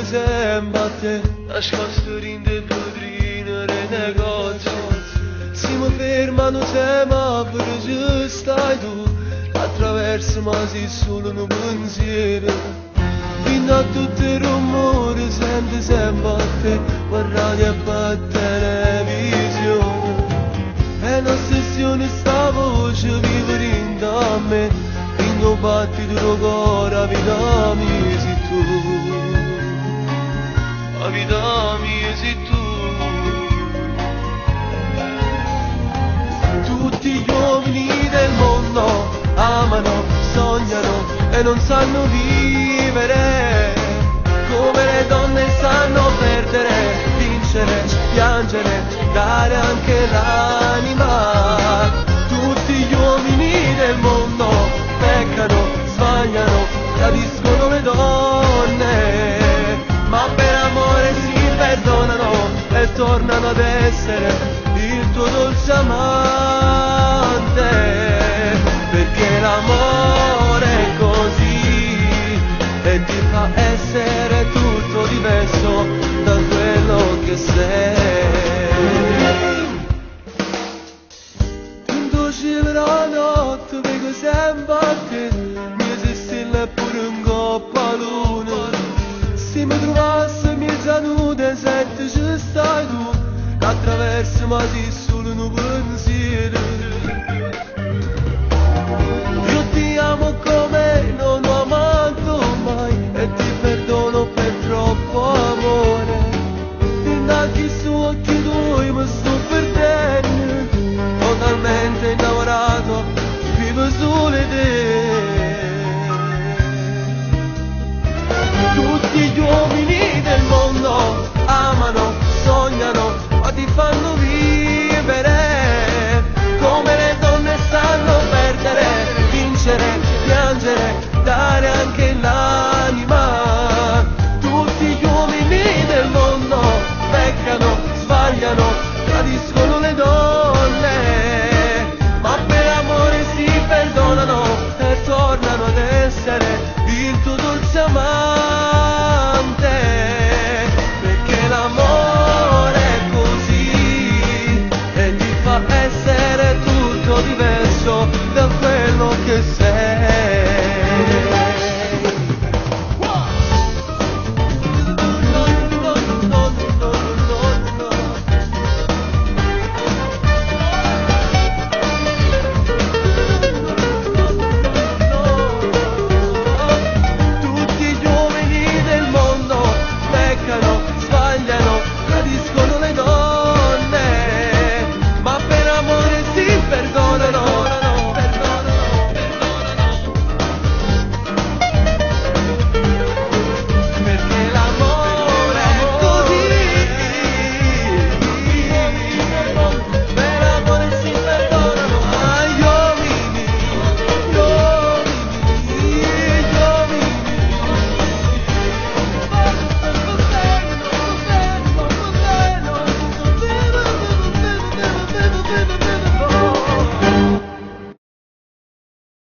se imbatte, nascosto in de padrino e negozio. Si mi fermano semaforo, ci stai tu, attraverso ma si solo un pensiero. Fino a tutto il rumore sente sempre a te, guardate a televisione. È un'ossessione sta voce vive in da me, in un battito di cuore, la vita mia sei tu. La vita mia sei tu. Tutti gli uomini del mondo amano, sognano e non sanno vivere, come le donne sanno perdere, vincere, piangere, dare anche l'anima. Tutti gli uomini del mondo peccano, sbagliano, tradiscono le donne, ma per amore si perdonano e tornano ad essere il tuo dolce amante, perché l'amore è così e ti fa essere tutto diverso da quello che sei. Quando usciva la notte vedo sempre a te, mi si stilla pure un coppa luna. Se mi trovassi mezza nuda senti ci stai tu, attraverso ma si